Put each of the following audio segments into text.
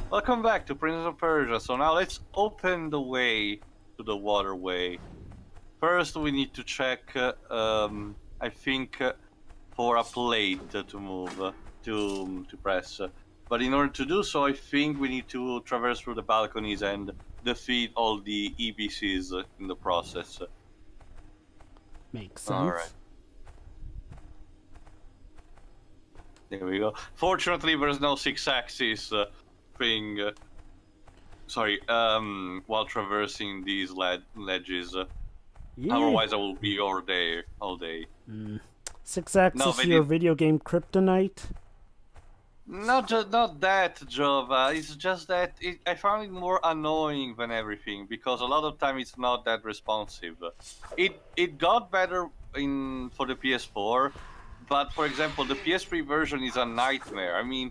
Welcome back to Prince of Persia. So now let's open the way to the waterway. First, we need to check, I think, for a plate to move, to press. But in order to do so, I think we need to traverse through the balconies and defeat all the EBCs in the process. Makes sense. All right. There we go. Fortunately, there's no 6-axis thing. While traversing these ledges. Yeah. Otherwise, I will be over there all day. 6-axis, your video game kryptonite? Not that, Jova. It's just that I found it more annoying than everything because a lot of time it's not that responsive. It got better for the PS4, but for example, the PS3 version is a nightmare. I mean,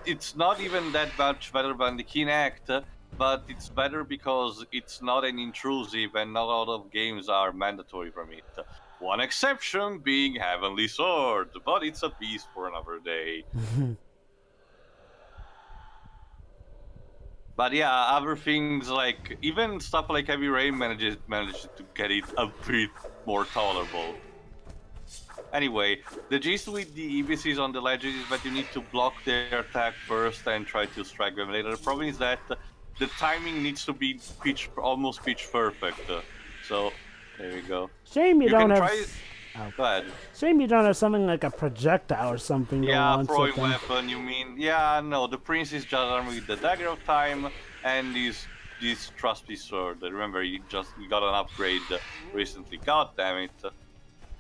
it's not even that much better than the Kinect, but it's better because it's not an intrusive and not a lot of games are mandatory from it. One exception being Heavenly Sword, but it's a beast for another day. But yeah, other things like even stuff like Heavy Rain managed to get it a bit more tolerable. Anyway, the gist with the EBCs on the ledges is that you need to block their attack first and try to strike them later. The problem is that the timing needs to be almost pitch perfect. So there we go. Shame you don't have. Oh. Go ahead. Shame you don't have something like a projectile or something. Yeah, throwing weapon. You mean? Yeah, no. The prince is just armed with the dagger of time and this trusty sword. Remember, you got an upgrade recently. God damn it.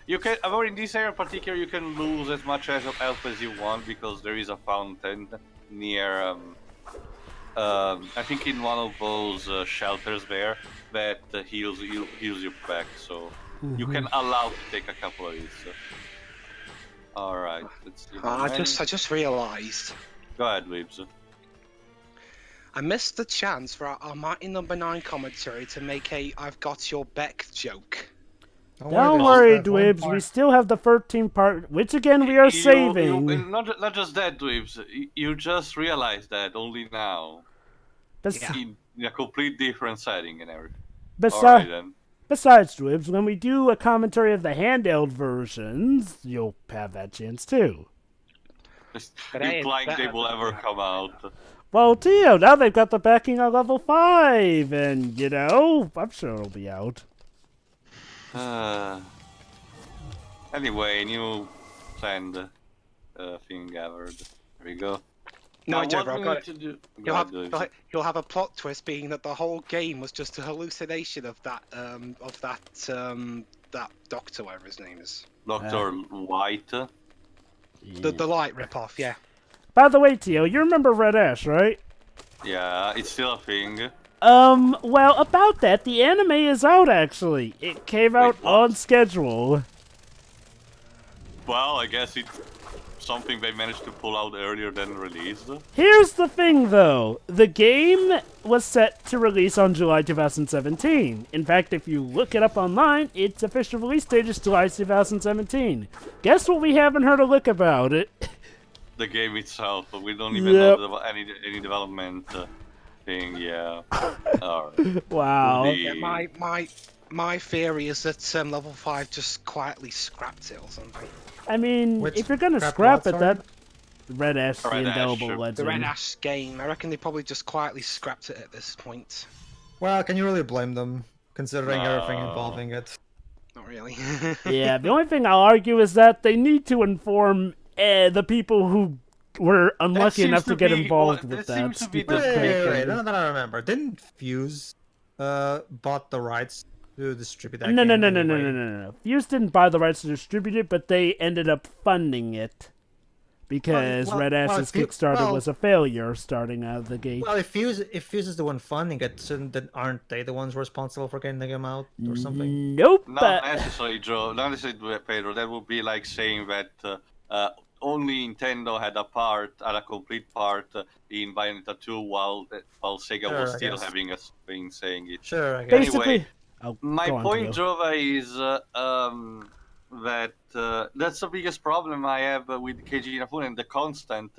You can, in this area in particular, you can lose as much health as you want because there is a fountain near. I think in one of those shelters there that heals you back. So you can allow to take a couple of these. All right, let's see. I just realised. Go ahead, Weebs. I missed the chance for our Mighty Number 9 commentary to make a "I've got your back" joke. Don't worry, Dwibs. We still have the 13th part, which again we are saving. Not just that, Dwibs. You just realized that only now. In a complete different setting and everything. Besides, Dwibs, when we do a commentary of the handheld versions, you'll have that chance too. Implying they will ever come out. Well, Tio, now they've got the backing of level 5, and you know, I'm sure it'll be out. Anyway, new send thing gathered. There we go. No, Joe, I've got it. You'll have a plot twist being that the whole game was just a hallucination of that doctor, whatever his name is. Dr. White. The light ripoff, yeah. By the way, Tio, you remember Red Ash, right? Yeah, it's still a thing. Well, about that, the anime is out, actually. It came out on schedule. Well, I guess it's something they managed to pull out earlier than released. Here's the thing, though. The game was set to release on July 2017. In fact, if you look it up online, its official release date is July 2017. Guess what we haven't heard a lick about it? The game itself. We don't even know any development thing, yeah. Alright. Wow. Yeah, my theory is that level 5 just quietly scrapped it or something. I mean, if you're gonna scrap it, that Red Ash, the indelible legend. The Red Ash game, I reckon they probably just quietly scrapped it at this point. Well, can you really blame them, considering everything involving it? Not really. Yeah, the only thing I'll argue is that they need to inform the people who were unlucky enough to get involved with that. Wait, no, I remember. Didn't Fuse bought the rights to distribute that game? No. Fuse didn't buy the rights to distribute it, but they ended up funding it. Because Red Ash's Kickstarter was a failure starting out of the gate. Well, if Fuse is the one funding it, then aren't they the ones responsible for getting the game out or something? Nope. Not necessarily, Joe. Not necessarily, Pedro. That would be like saying that only Nintendo had a complete part in Bayonetta 2, while Sega was still having a thing saying it. Sure, I guess. Anyway, my point, Jova, is that that's the biggest problem I have with Keiji Inafune, and the constant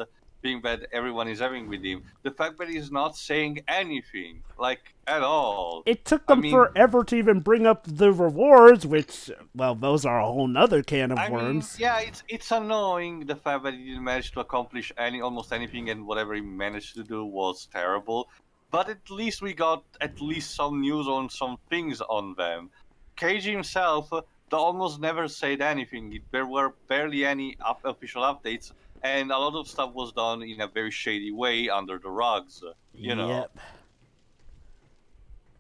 thing that everyone is having with him. The fact that he's not saying anything, like at all. It took I them mean, forever to even bring up the rewards, which, well, those are a whole nother can of I mean, worms. yeah, it's annoying the fact that he didn't manage to accomplish almost anything, and whatever he managed to do was terrible. But at least we got at least some news on some things on them. KG himself almost never said anything. There were barely any official updates, and a lot of stuff was done in a very shady way under the rugs. You know. Yep.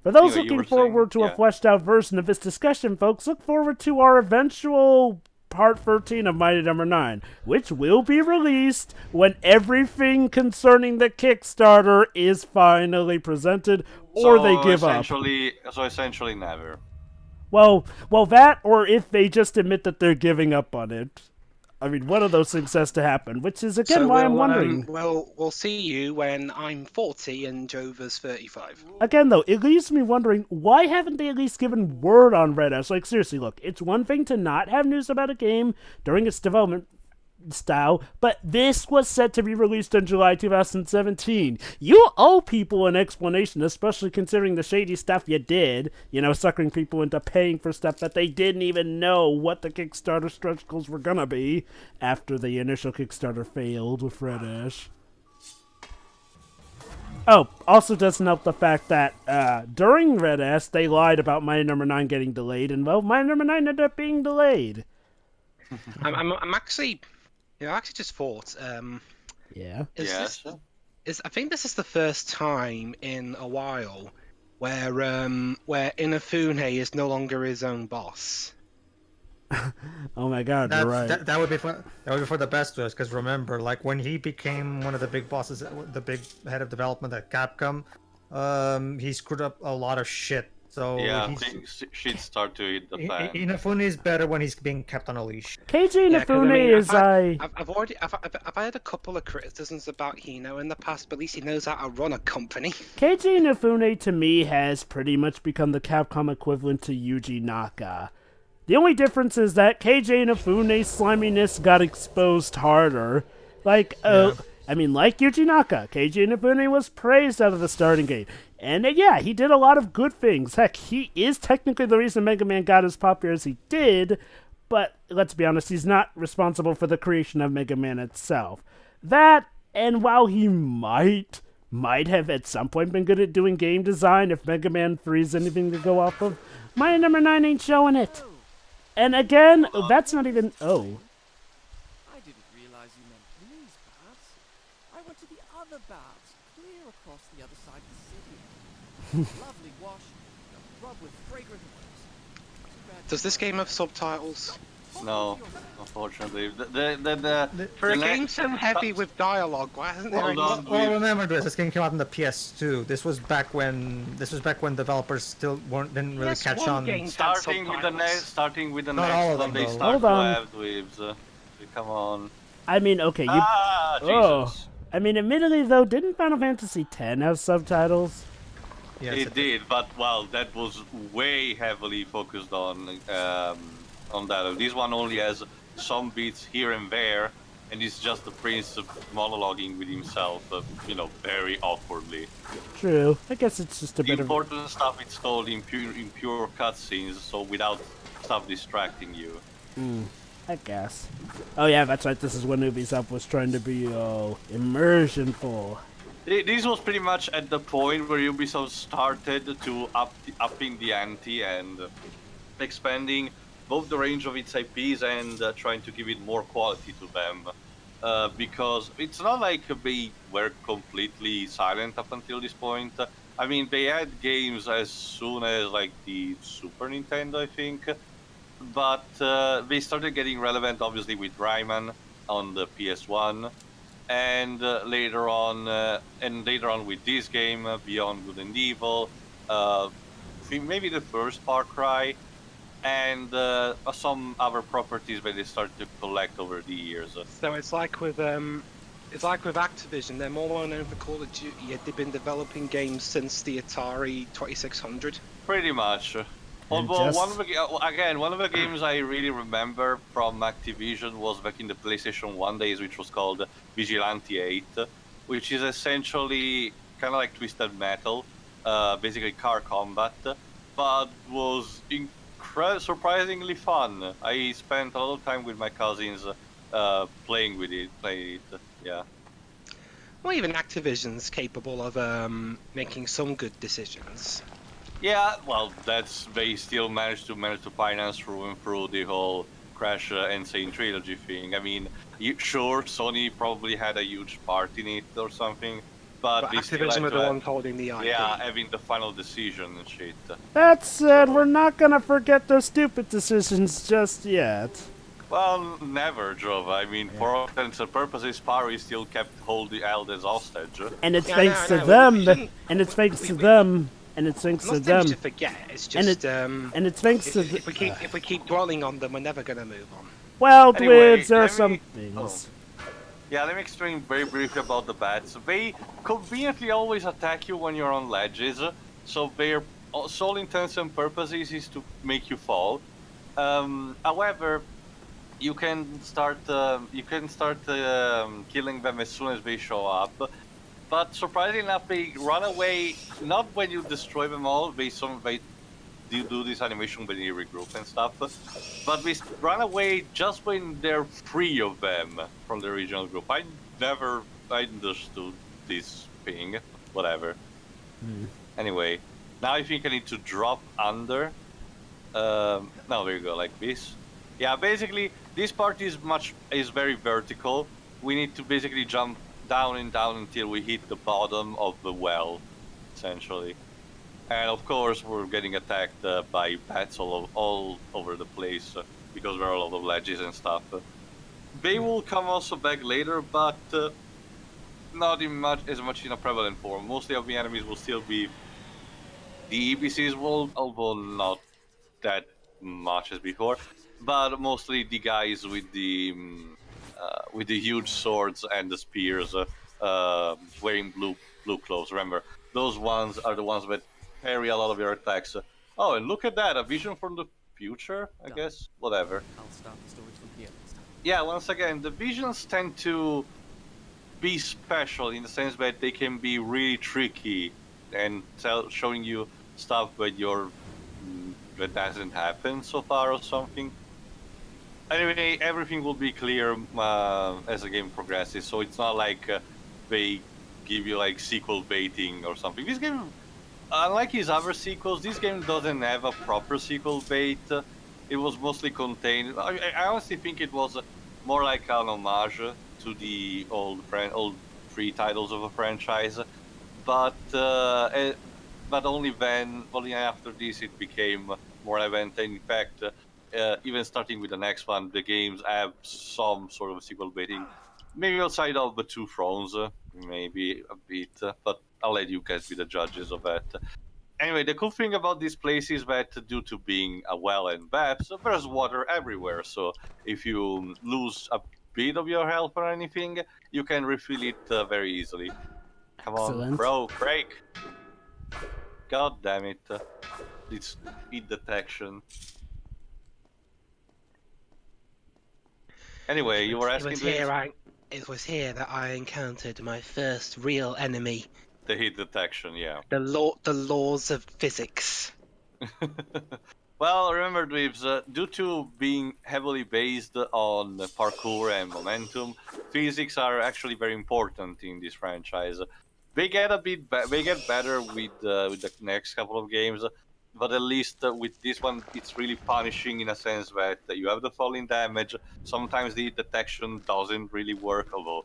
For those Anyway, you looking were saying- forward to a yeah. fleshed out version of this discussion, folks, look forward to our eventual Part 13 of Mighty Number 9, which will be released when everything concerning the Kickstarter is finally presented, or they give up. So essentially, never. Well, that, or if they just admit that they're giving up on it. I mean, one of those things has to happen, which is, again, So why I'm wondering. we'll see you when I'm 40 and Jova's 35. Again, though, it leaves me wondering, why haven't they at least given word on Red Ash? Like, seriously, look, it's one thing to not have news about a game during its development style, but this was set to be released in July 2017. You owe people an explanation, especially considering the shady stuff you did, suckering people into paying for stuff that they didn't even know what the Kickstarter stretch goals were gonna be after the initial Kickstarter failed with Red Ash. Oh, also doesn't help the fact that during Red Ash, they lied about Mighty Number 9 getting delayed, and, well, Mighty Number 9 ended up being delayed. I'm actually... I actually just thought, Yeah. I think this is the first time in a while where Inafune is no longer his own boss. Oh my God, you're right. That would be fun. That would be for the best to us, because remember, like when he became one of the big bosses, the big head of development at Capcom, he screwed up a lot of shit. So Yeah, things should start to hit the fan. Inafune is better when he's being kept on a leash. KG Inafune I've had a couple of criticisms about Hino in the past, but at least he knows how to run a company. KG Inafune to me has pretty much become the Capcom equivalent to Yuji Naka. The only difference is that KJ Inafune's sliminess got exposed harder. Like Yuji Naka, KJ Inafune was praised out of the starting gate. And yeah, he did a lot of good things. Heck, he is technically the reason Mega Man got as popular as he did, but let's be honest, he's not responsible for the creation of Mega Man itself. That, and while he might have at some point been good at doing game design if Mega Man 3 is anything to go off of, Mighty Number 9 ain't showing it. And again, that's not even... Oh. I didn't realize you meant these baths. I went to the other baths, clear across the other side of the city. Lovely wash, a rub with fragrant oils. Does this game have subtitles? No, unfortunately. For a game so heavy with dialogue, why hasn't there any Hold on. Well, remember this game came out on the PS2. This was back when developers still didn't really catch one on. game. Starting with the Not next all of one, them, they though. start Hold to on. have dweebs. Come on. I mean, okay, you... Jesus. I mean, admittedly, though, didn't Final Fantasy X have subtitles? Yes, It did, but that was way heavily focused on that. This one only has some beats here and there, and it's just the prince monologuing with himself, very awkwardly. True. I guess it's just a The bit of... important stuff it's told in pure cutscenes, so without stuff distracting you. I guess. Oh yeah, that's right, this is when Ubisoft was trying to be, immersionful. This was pretty much at the point where Ubisoft started to upping the ante and expanding both the range of its IPs and trying to give it more quality to them. Because it's not like they were completely silent up until this point. I mean, they had games as soon as like the Super Nintendo, I think. But they started getting relevant, obviously, with Rayman on the PS1. And later on with this game, Beyond Good and Evil, maybe the first Far Cry, and some other properties that they started to collect over the years. So it's like with Activision. They're more well known for Call of Duty, yet they've been developing games since the Atari 2600. Pretty much. Although one of the games I really remember from Activision was back in the PlayStation 1 days, which was called Vigilante 8, which is essentially kind of like Twisted Metal, basically car combat, but was surprisingly fun. I spent a lot of time with my cousins playing it. Yeah. Well, even Activision's capable of making some good decisions. Yeah, well, they still managed to finance through and through the whole Crash Insane Trilogy thing. I mean, sure, Sony probably had a huge part in it or something, but But they still Activision had were to the have, ones holding the IP. yeah, having the final decision and shit. That said, So- we're not gonna forget those stupid decisions just yet. Well, never, Jova. I mean, for all intents and purposes, Parry still kept holding Elders hostage. And it's Yeah, I know, thanks I to know. them. We shouldn't- And it's thanks we- to we- them. And it's thanks I'm to not saying we them. should forget. It's And just And it's thanks to if we keep dwelling on them, we're never gonna move on. well, Anyway, Dwibs, there are let some me- things. Yeah, let me explain very briefly about the bats. They conveniently always attack you when you're on ledges, so their sole intents and purposes is to make you fall. However, you can start killing them as soon as they show up. But surprisingly enough, they run away not when you destroy them all. They do this animation when you regroup and stuff. But we run away just when they're free of them from the original group. I never understood this thing. Whatever. Anyway, now I think I need to drop under. Now there you go, like this. Yeah, basically this part is very vertical. We need to basically jump down and down until we hit the bottom of the well, essentially. And of course, we're getting attacked by bats all over the place because there are a lot of ledges and stuff. They will come also back later, but not as much in a prevalent form. Mostly of the enemies will still be the EBCs, although not that much as before. But mostly the guys with the huge swords and the spears, wearing blue clothes. Remember, those ones are the ones that parry a lot of your attacks. Oh, and look at that, a vision from the future, I guess? Whatever. I'll start the stories from here next time. Yeah, once again, the visions tend to be special in the sense that they can be really tricky and showing you stuff that hasn't happened so far or something. Anyway, everything will be clear as the game progresses, so it's not like they give you like sequel baiting or something. This game, unlike his other sequels, this game doesn't have a proper sequel bait. It was mostly contained. I honestly think it was more like an homage to the old three titles of a franchise, but only after this it became more relevant. And in fact, even starting with the next one, the games have some sort of sequel baiting. Maybe outside of the Two Thrones, maybe a bit, but I'll let you guys be the judges of that. Anyway, the cool thing about this place is that due to being a well and depths, there's water everywhere. So if you lose a bit of your health or anything, you can refill it very easily. Come on, Excellent. bro, break! God damn it. It's speed detection. Anyway, you were asking It was here that I encountered my first real enemy. the heat detection, yeah. The laws of physics. Well, remember, Dweebs, due to being heavily based on parkour and momentum, physics are actually very important in this franchise. They get they get better with the next couple of games, but at least with this one, it's really punishing in a sense that you have the falling damage. Sometimes the detection doesn't really work, although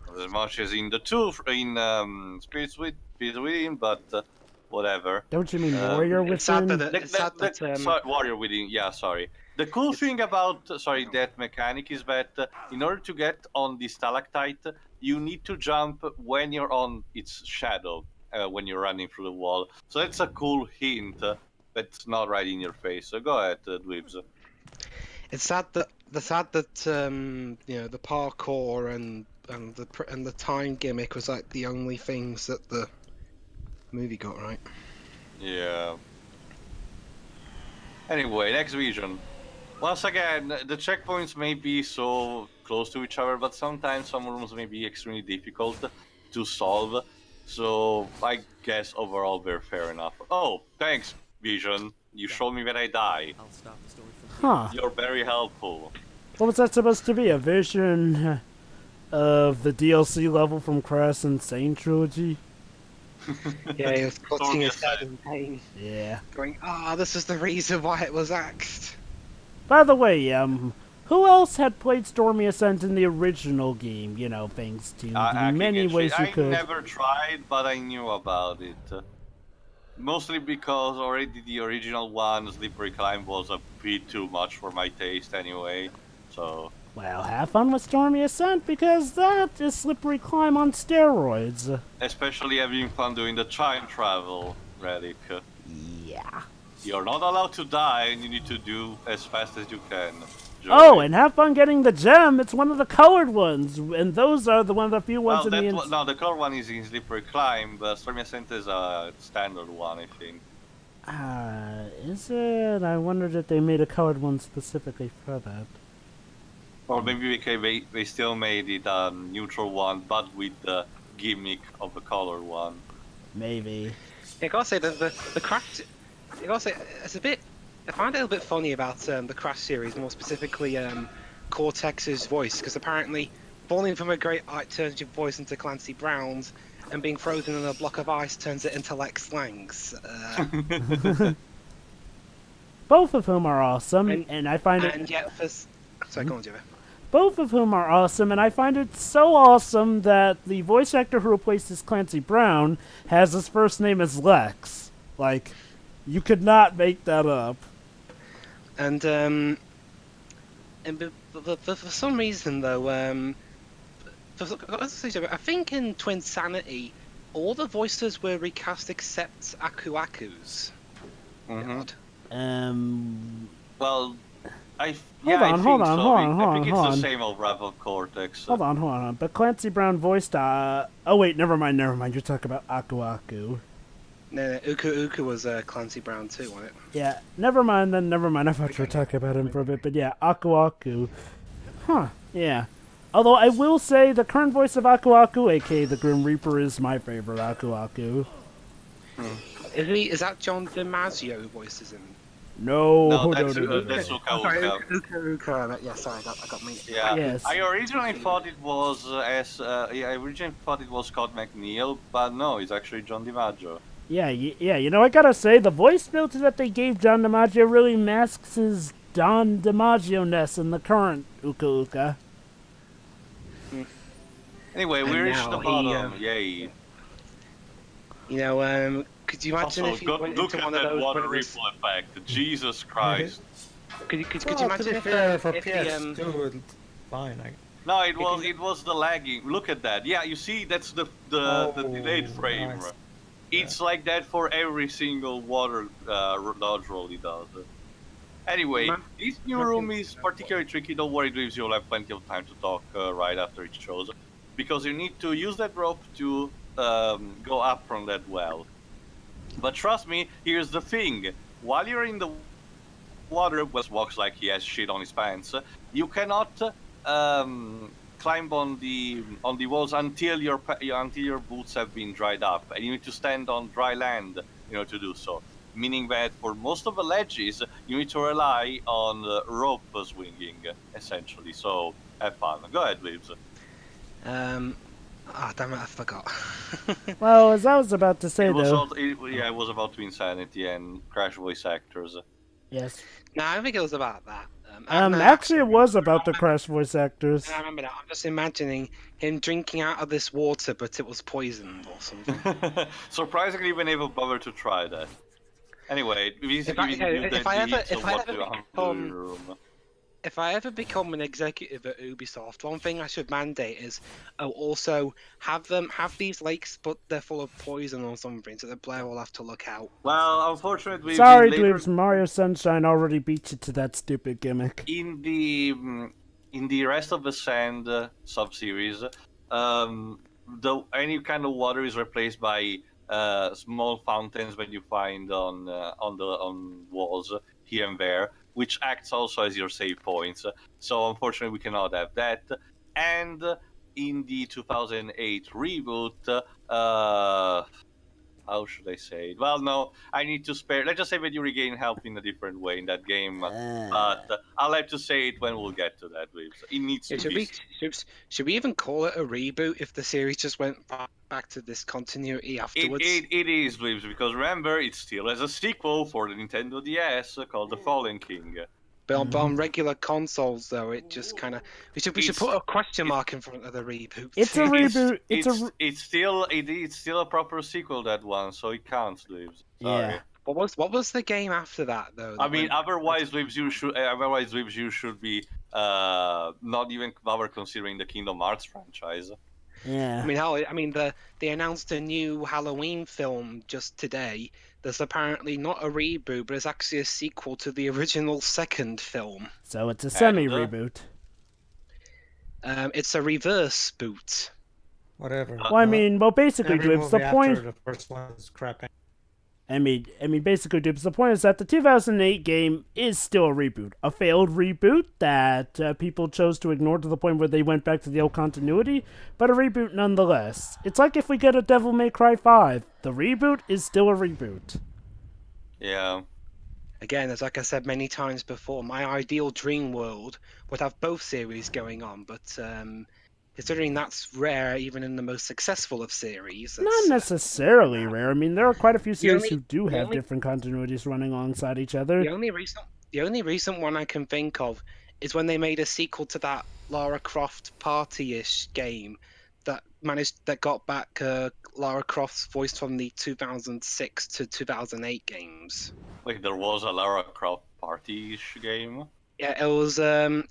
not as much as in Spirits Within, but whatever. Don't you mean Warrior it's sad Within? that- It's sad that, Sorry, Warrior Within, yeah, sorry. The cool thing about that mechanic is that in order to get on the stalactite, you need to jump when you're on its shadow, when you're running through the wall. So that's a cool hint that's not right in your face. So go ahead, Dweebs. It's sad that the parkour and the time gimmick was like the only things that the movie got right. Yeah. Anyway, next vision. Once again, the checkpoints may be so close to each other, but sometimes some rooms may be extremely difficult to solve. So I guess overall they're fair enough. Oh, thanks, Vision. You showed me that I die. I'll start the story from Huh. You're very helpful. What was that supposed to be? A vision of the DLC level from Crash Insane Trilogy? Yeah, he was clutching his Stormy head in pain, Yeah. going, this is the reason why it was axed. By the way, who else had played Stormy Ascent in the original game? You know, thanks to the many ways you could. I never tried, but I knew about it. Mostly because already the original one, Slippery Climb, was a bit too much for my taste anyway. So. Well, have fun with Stormy Ascent because that is Slippery Climb on steroids. Especially having fun doing the time travel, Relic. Yeah. You're not allowed to die, and you need to do as fast as you can. Joey. Oh, and have fun getting the gem. It's one of the colored ones, and those are the one of the few ones well, in the. no, the color one is in Slippery Climb, but Stormy Ascent is a standard one, I think. Is it? I wondered if they made a colored one specifically for that. Or maybe they still made it a neutral one, but with the gimmick of the color one. Maybe. I gotta say the Crash. I gotta say it's a bit. I find it a little bit funny about the Crash series, more specifically Cortex's voice, because apparently falling from a great height turns your voice into Clancy Brown's, and being frozen in a block of ice turns it into Lex Lang's. Both of whom are awesome, and I find it. And yet, sorry, go on, Joey. Both of whom are awesome, and I find it so awesome that the voice actor who replaces Clancy Brown has his first name as Lex. Like, you could not make that up. And for some reason though, I think in Twin Sanity, all the voices were recast except Aku Aku's. Mm-hmm. Well, I think hold on, I think it's hold the on. same old rap of Cortex. Hold on. But Clancy Brown voiced, oh wait, never mind. You're talking about Aku Aku. No, Uku was Clancy Brown too, wasn't it? Yeah, never mind. I thought you were talking about him for a bit, but yeah, Aku Aku. Huh, yeah. Although I will say the current voice of Aku Aku, aka the Grim Reaper, is my favorite Aku Aku. Is that John DiMaggio who voices him? No, that's no. Uka Sorry, Uka. Uka. Yeah, sorry, I got me. Yeah, Yes. I originally thought it was Scott McNeil, but no, it's actually John DiMaggio. Yeah, you know, I gotta say, the voice filter that they gave John DiMaggio really masks his Don DiMaggio-ness in the current Uka Uka. Anyway, we And reached now the bottom. Yay. You know, could you imagine Also, if you went look into at one of that those... water one of those- ripple effect. Jesus Christ. Could you Well, imagine to be if, fair, for if PS2, the, it's fine. No, it was the lagging. Look at that. Yeah, you see, that's the delayed frame. nice. It's like that for every single water dodge roll he does. Anyway, this new room is particularly tricky. Don't worry, Dweebs, you'll have plenty of time to talk right after it shows. Because you need to use that rope to go up from that well. But trust me, here's the thing. While you're in the water, Wes walks like he has shit on his pants, you cannot climb on the walls until your boots have been dried up, and you need to stand on dry land in order to do so. Meaning that for most of the ledges, you need to rely on rope swinging, essentially. So have fun. Go ahead, Leaves. damn it, I forgot. Well, as I was about to say, It was though... it was about Twin Sanity and Crash voice actors. Yes. No, I don't think it was about that. Actually, it was about the Crash voice actors. I remember that. I'm just imagining him drinking out of this water, but it was poisoned or something. Surprisingly, we never bothered to try that. Anyway, if I ever become an executive at Ubisoft, one thing I should mandate is also have these lakes, but they're full of poison or something, so the player will have to look out. Well, unfortunately, Sorry, Dweebs, Mario Sunshine already beat you to that stupid gimmick. In the rest of the Sand sub-series, any kind of water is replaced by small fountains that you find on walls here and there. which acts also as your save points. So unfortunately, we cannot have that. And in the 2008 reboot, how should I say it? Well, no, I need to spare. Let's just say that you regain health in a different way in that game. But I'll have to say it when we'll get to that. So it needs Yeah, to should be. we should we even call it a reboot if the series just went back to this continuity afterwards? It is, Dweebs, because remember, it still has a sequel for the Nintendo DS called The Fallen King. But on regular consoles, though, it just kind of we should It's- put a question mark in front of the reboot. It's a reboot. It's still a proper sequel, that one, so it counts, Dweebs. Sorry. Yeah. What was the game after that though? I mean, otherwise, Dweebs, you should be not even bother considering the Kingdom Hearts franchise. Yeah. I mean, hell, I mean, they announced a new Halloween film just today. There's apparently not a reboot, but it's actually a sequel to the original second film. So it's a semi-reboot. It's a reverse boot. Whatever. Well, I mean, basically, Every Dibs, the movie point... after the first one is crap. I mean, basically, Dibs, the point is that the 2008 game is still a reboot. A failed reboot that people chose to ignore to the point where they went back to the old continuity, but a reboot nonetheless. It's like if we get a Devil May Cry 5. The reboot is still a reboot. Yeah. Again, as like I said many times before, my ideal dream world would have both series going on, but considering that's rare even in the most successful of series. Not necessarily rare. I mean, there are quite a few series only- who do the have only- different continuities running alongside each other. The only recent one I can think of is when they made a sequel to that Lara Croft party-ish game that got back Lara Croft's voice from the 2006 to 2008 games. Like, there was a Lara Croft party-ish game. Yeah, it was a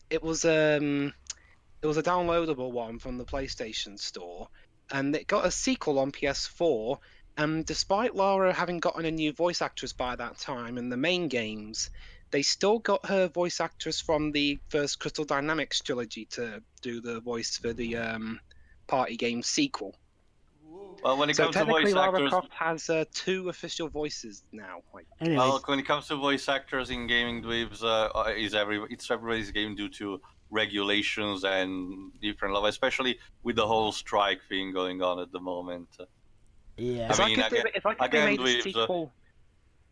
downloadable one from the PlayStation Store, and it got a sequel on PS4. And despite Lara having gotten a new voice actress by that time in the main games, they still got her voice actress from the first Crystal Dynamics trilogy to do the voice for the party game sequel. Well, when it So comes to technically, voice Lara actors, Croft has 2 official voices now. Anyways, well, when it comes to voice actors in gaming, Dweebs, it's everybody's game due to regulations and different levels, especially with the whole strike thing going on at the moment. yeah. It's I like mean, if they made a Dweebs, sequel. Go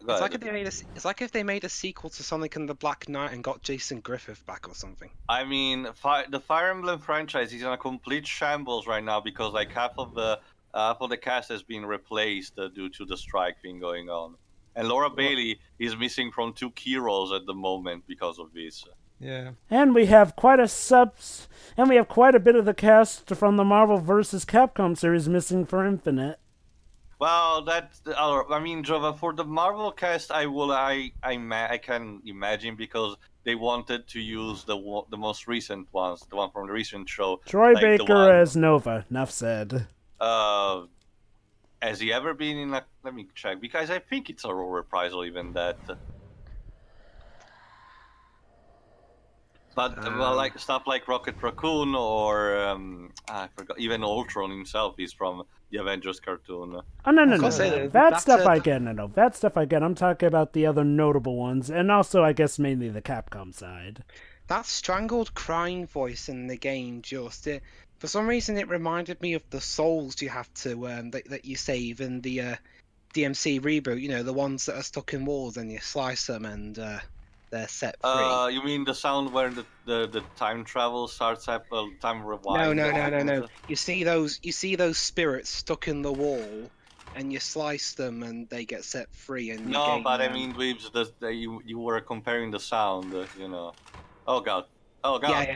It's ahead. like if they made a sequel to Sonic and the Black Knight and got Jason Griffith back or something. I mean, the Fire Emblem franchise is in a complete shambles right now because like half of the cast has been replaced due to the strike thing going on, and Laura Bailey is missing from 2 key roles at the moment because of this. Yeah. And we have quite a bit of the cast from the Marvel vs. Capcom series missing for Infinite. Well, I mean, Jova, for the Marvel cast, I can imagine because they wanted to use the most recent ones, the one from the recent show. Troy like the Baker one- as Nova. Enough said. Has he ever been in a? Let me check because I think it's a role reprisal, even that. But well, like stuff like Rocket Raccoon or I forgot. Even Ultron himself is from the Avengers cartoon. Oh, no. gonna say that- That that's stuff a- I get, no. That stuff I get. I'm talking about the other notable ones, and also, I guess, mainly the Capcom side. That strangled crying voice in the game for some reason it reminded me of the souls you have to that you save in the DMC reboot. You know, the ones that are stuck in walls and you slice them and they're set free. You mean the sound where the time travel starts up, time rewind? No. You see those spirits stuck in the wall, and you slice them, and they get set free. And you No, gain, but I mean, Dweebs, you were comparing the sound, you know. Oh god.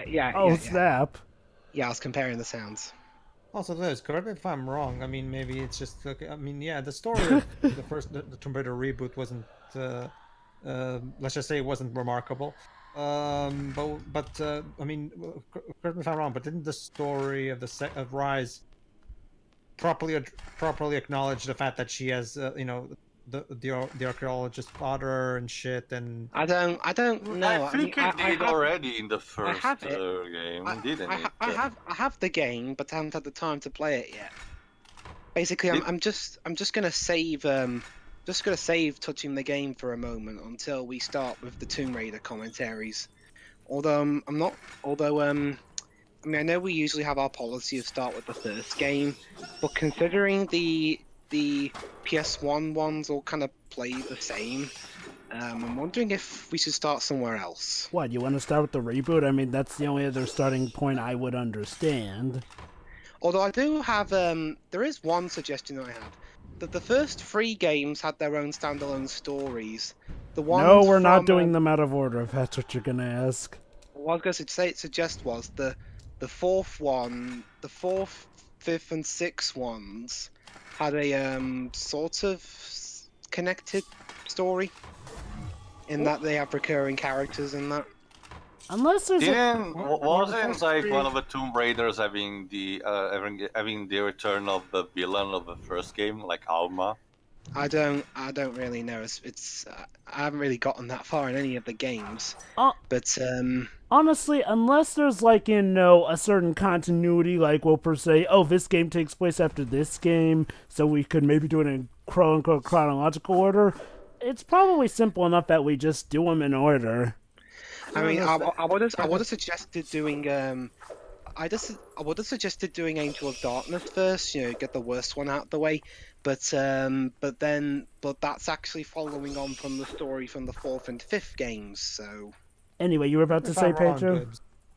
yeah. Oh, yeah. snap. Yeah, I was comparing the sounds. Also, Liz, correct me if I'm wrong. I mean, maybe it's just. I mean, yeah, the story of the Tomb Raider reboot wasn't. Let's just say it wasn't remarkable. I mean, correct me if I'm wrong, but didn't the story of of Rise properly acknowledge the fact that she has, the archaeologist's father and shit, and I don't know. I think it did already in the first have it. game, didn't it? I have the game, but I haven't had the time to play it yet. Basically, I'm just gonna save just gonna save touching the game for a moment until we start with the Tomb Raider commentaries. Although I'm not. Although I mean, I know we usually have our policy of start with the first game, but considering the PS1 ones all kind of play the same, I'm wondering if we should start somewhere else. What, you want to start with the reboot? I mean, that's the only other starting point I would understand. Although I do have, there is one suggestion I have. That the first 3 games had their own standalone stories. The ones No, we're from, not doing them out of order, if that's what you're going to ask. what I was going to suggest was the fourth one, the fourth, fifth, and sixth ones had a sort of connected story. In that they have recurring characters in that. Unless there's a... Wasn't like one of the Tomb Raiders having the return of the villain of the first game, like Alma? I don't really know. I haven't really gotten that far in any of the games. But Honestly, unless there's like, you know, a certain continuity, like we'll per se, oh, this game takes place after this game, so we could maybe do it in quote-unquote chronological order, it's probably simple enough that we just do them in order. I mean, I would have suggested doing I would have suggested doing Angel of Darkness first. You know, get the worst one out of the way. But that's actually following on from the story from the fourth and fifth games. So Anyway, you were about to say, Pedro?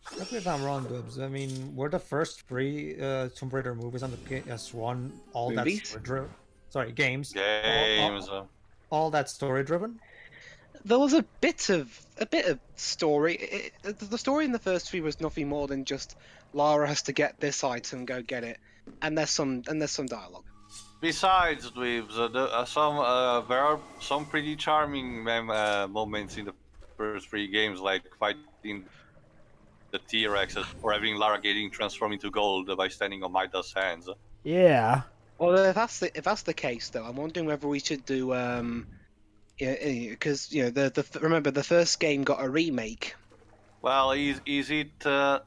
Correct me if I'm wrong, Dubs. I mean, were the first 3 Tomb Raider movies on the PS1 all Movies? that story-driven? Sorry, games. Games. All that story-driven? there was a bit of story. The story in the first 3 was nothing more than just Lara has to get this item, go get it, and there's some dialogue. Besides, Dweebs, there are some pretty charming moments in the first 3 games, like fighting the T-Rexes or having Lara getting transformed into gold by standing on Midas' hands. Yeah. Well, if that's the case, though, I'm wondering whether we should do because remember the first game got a remake. Well, is it does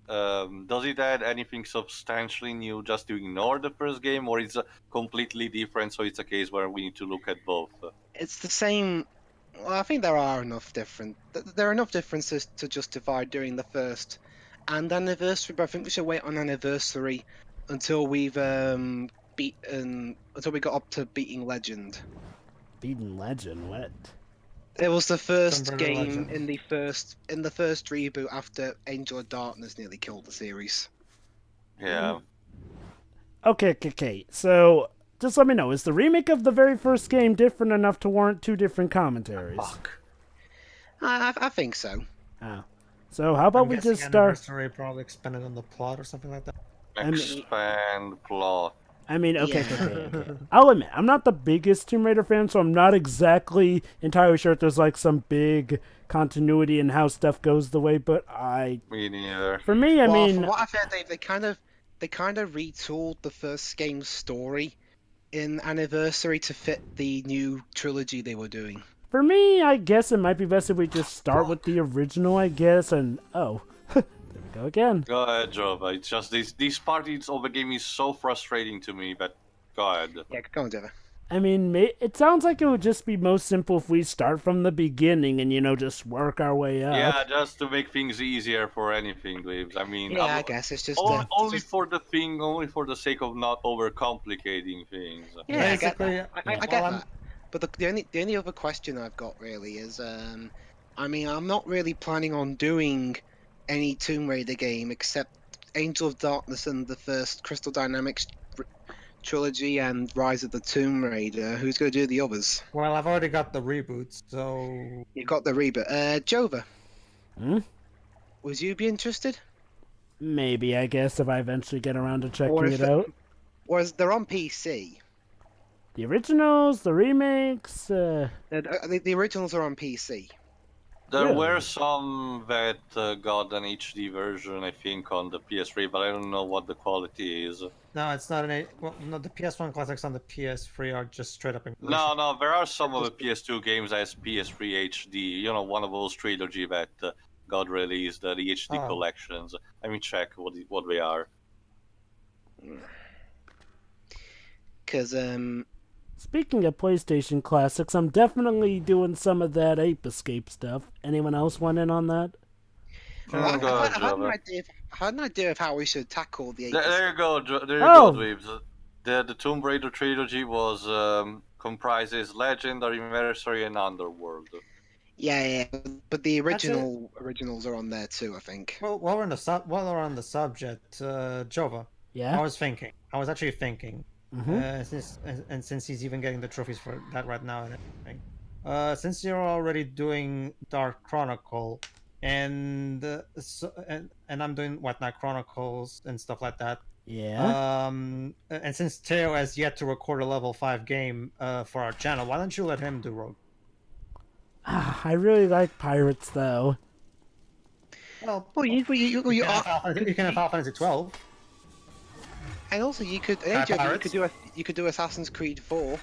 it add anything substantially new just to ignore the first game, or is it completely different? So it's a case where we need to look at both. It's the same. Well, I think there are enough differences to justify doing the first and anniversary. But I think we should wait on anniversary until we've until we got up to beating Legend. Beaten Legend, what? It was the first Tomb Raider game Legend. in the first reboot after Angel of Darkness nearly killed the series. Yeah. Okay. So, just let me know, is the remake of the very first game different enough to warrant 2 different commentaries? Fuck. I think so. Oh. So, how about I'm we guessing just start... Anniversary probably expanded on the plot or something like that. Expand plot. I mean, okay. Yeah. I'll admit, I'm not the biggest Tomb Raider fan, so I'm not exactly entirely sure if there's like some big continuity in how stuff goes the way, but Me neither. for me, I Well, mean, from what I've heard, they kind of retooled the first game's story in Anniversary to fit the new trilogy they were doing. for me, I guess it might be best if we just start with the original, I guess, and, oh, there we go again. Go ahead, Jova. It's just these parts of the game is so frustrating to me, but go ahead. Yeah, go on, Deva. I mean, it sounds like it would just be most simple if we start from the beginning and, you know, just work our way up. Yeah, just to make things easier for anything, Dweebs. I mean, Yeah, I guess it's just only for the sake of not overcomplicating things. Yeah, I get Basically, that. I yeah. get Well, that. But the only other question I've got really is, I mean, I'm not really planning on doing any Tomb Raider game except Angel of Darkness and the first Crystal Dynamics trilogy and Rise of the Tomb Raider. Who's going to do the others? Well, I've already got the reboots, so You've got the reboot. Jova, Hmm? would you be interested? Maybe, I guess, if I eventually get around to checking Or if it out. Whereas they're on PC. The originals, the remakes, The originals are on PC. There Really? were some that got an HD version, I think, on the PS3, but I don't know what the quality is. no, it's not no, the PS1 classics on the PS3 are just straight up English. No, there are some of the PS2 games as PS3 HD. You know, one of those trilogy that got released, the HD Oh. collections. Let me check what they are. Because Speaking of PlayStation classics, I'm definitely doing some of that Ape Escape stuff. Anyone else want in on that? Oh, go ahead, I had an Java. idea. I had an idea of how we should tackle the There you go. There you Oh. go, Dweebs. The Tomb Raider trilogy was comprises Legendary, Mercenary, and Underworld. Yeah, but the Actually- originals are on there too, I think. Well, while we're on the subject, Jova, Yeah? I was actually thinking, Mm-hmm. since he's even getting the trophies for that right now and everything, since you're already doing Dark Chronicle, and and I'm doing Whatnot Chronicles and stuff like that. Yeah? And since Teo has yet to record a level 5 game for our channel, why don't you let him do Rogue? I really like pirates, though. Well, You you can have Final Fantasy 12. and also you could Pirates? you could do Assassin's Creed 4.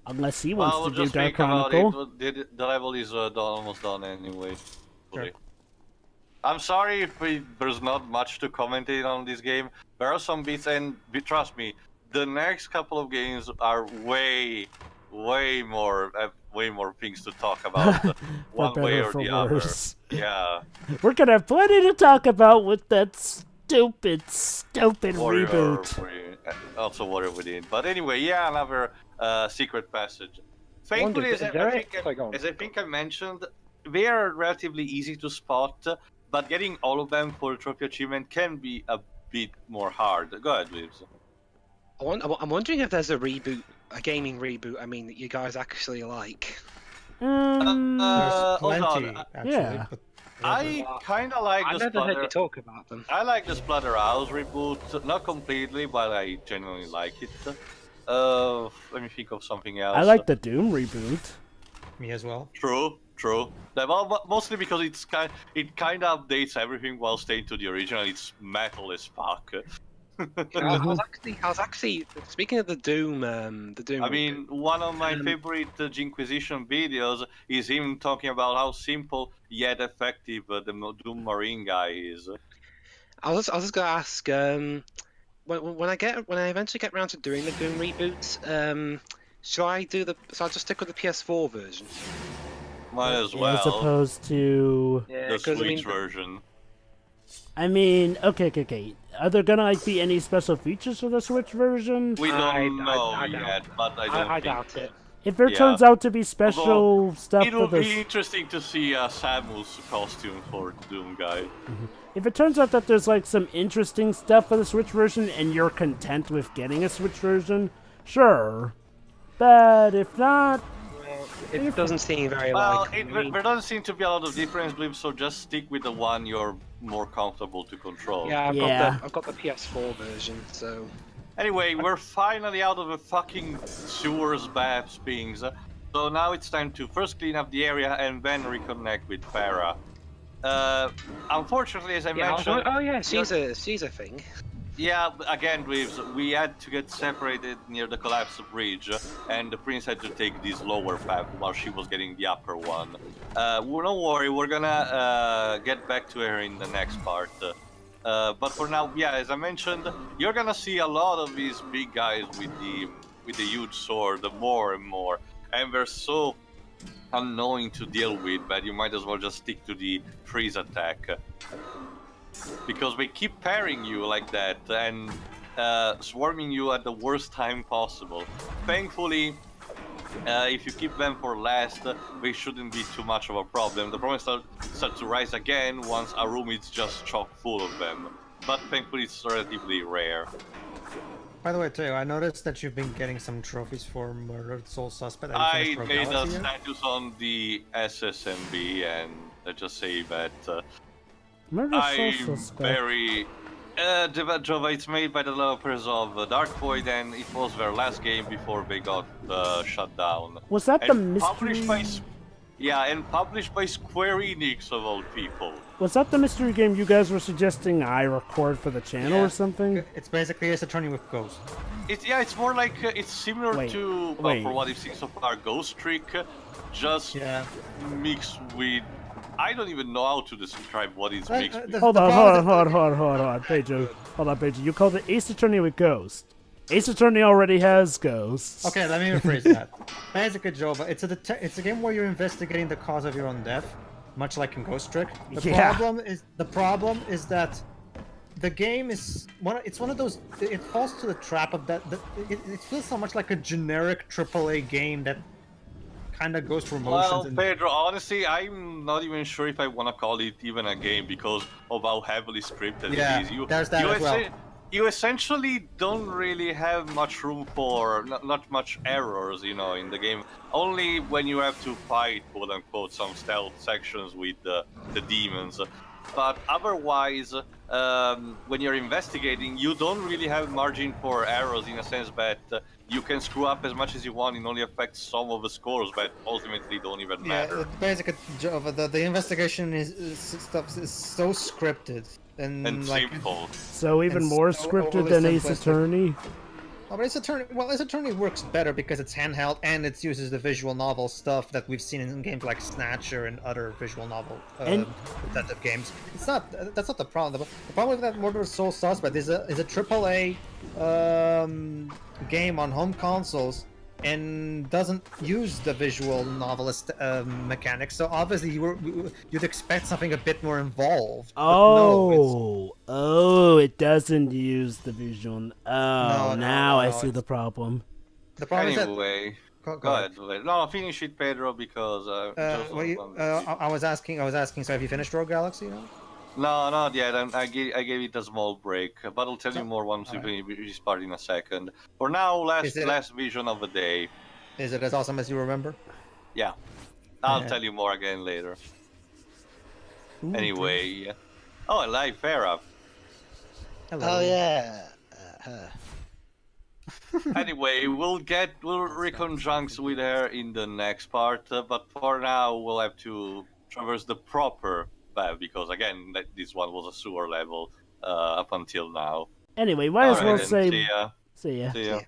Unless he Well, wants we'll to do just Dark think about Chronicle. it. The level is almost done anyway. Sure. I'm sorry if there's not much to commentate on this game. There are some bits, and trust me, the next couple of games are way more things to talk about, For one better way or or for the other. worse. Yeah. We're gonna have plenty to talk about with that stupid Warrior, reboot. also Warrior Within. But anyway, yeah, another secret passage. Thankfully, Wonder, as I think I mentioned, they are relatively easy to spot, but getting all of them for trophy achievement can be a bit more hard. Go ahead, Leaves. I'm wondering if there's a gaming reboot. I mean, that you guys actually like. There's Hold plenty, on. actually. Yeah. But I kind of like I the never heard Splutter. you talk about them. I like the Splatterhouse reboot, not completely, but I genuinely like it. Let me think of something else. I like the Doom reboot. me as well. True. Well, mostly because it kind of updates everything while staying to the original. It's metal as fuck. I was actually speaking of the Doom. I mean, one of my favorite Jinquisition videos is him talking about how simple yet effective the Doom Marine guy is. I was just gonna ask. When I eventually get around to doing the Doom reboots, should I just stick with the PS4 version? Might as As well. opposed to... The Switch version. I mean, okay. Are there gonna be any special features for the Switch version? We don't know I yet, but I don't think doubt it. If there Yeah. turns out to be special Although, stuff It'll for the... be interesting to see Samus costume for the Doom guy. If it turns out that there's like some interesting stuff for the Switch version and you're content with getting a Switch version, sure. But if not, It doesn't seem very Well, likely. there doesn't seem to be a lot of difference, Blim, so just stick with the one you're more comfortable to control. Yeah, Yeah. I've got the PS4 version, so Anyway, we're finally out of the fucking sewers, baths, things. So now it's time to first clean up the area and then reconnect with Farah. Unfortunately, as I mentioned... she's a thing. Yeah, again, we had to get separated near the collapsed bridge, and the prince had to take this lower path while she was getting the upper one. Well, don't worry, we're gonna get back to her in the next part. But for now, yeah, as I mentioned, you're gonna see a lot of these big guys with the huge sword, more and more, and they're so annoying to deal with that you might as well just stick to the freeze attack. Because they keep parrying you like that and swarming you at the worst time possible. Thankfully, if you keep them for last, they shouldn't be too much of a problem. The problem starts to rise again once a room is just chock full of them. But thankfully it's relatively rare. By the way, Teo, I noticed that you've been getting some trophies for Murdered Soul Suspect. I made a status on the SSMB, and let's just say that Murder I'm Soul Suspect. very... Java, it's made by the developers of Dark Void, and it was their last game before they got shut down. Was that the And mystery? published by Square Enix of all people. Was that the mystery game you guys were suggesting I record for the channel Yeah. or something? It's basically Ace Attorney with Ghost. It's more like it's similar Wait, to wait. for what I've seen so far, Ghost Trick, just Yeah. mixed with. I don't even know how to describe what it's mixed with. Hold on, Pedro. Hold on, Pedro. You called it Ace Attorney with Ghost. Ace Attorney already has ghosts. Okay, let me rephrase that. Basic Jova, it's a game where you're investigating the cause of your own death, much like in Ghost Trick. Yeah. The problem is that the game is it's one of those. It falls to the trap of that. It feels so much like a generic AAA game that kind of goes through motions. Well, And Pedro, honestly, I'm not even sure if I want to call it even a game because of how heavily scripted Yeah, it is. there's that as well. You essentially don't really have much room for not much errors, in the game. Only when you have to fight, quote unquote, some stealth sections with the demons. But otherwise, when you're investigating, you don't really have margin for errors in a sense that you can screw up as much as you want. It only affects some of the scores, but ultimately don't even matter. Basic Jova, the investigation is so scripted and like. Simple. So even And more so scripted overly than Ace simplistic. Attorney. Oh, but Ace Attorney works better because it's handheld and it uses the visual novel stuff that we've seen in games like Snatcher and other visual novel detective games. That's not the problem. The problem with that Murder Soul Suspect is a AAA game on home consoles and doesn't use the visual novelist mechanics. So obviously you'd expect something a bit more involved. But no, It doesn't use the visual. Now I see the problem. the problem is that. Anyway, Go go ahead. No, finish it, Pedro, because I was asking. So have you finished Rogue Galaxy? You know? No, not yet. I gave it a small break, but I'll tell you more once we alright. finish this part in a second. For now, Is it- last vision of the day. Is it as awesome as you remember? Yeah, I'll Yeah. tell you more again later. Ooh, Anyway, oh, I like Farah. Hello. Oh yeah. Anyway, we'll reconjunct with her in the next part, but for now we'll have to traverse the proper path because again, this one was a sewer level up until now. Anyway, might as well Alright then, say see ya. see ya. See ya. See ya.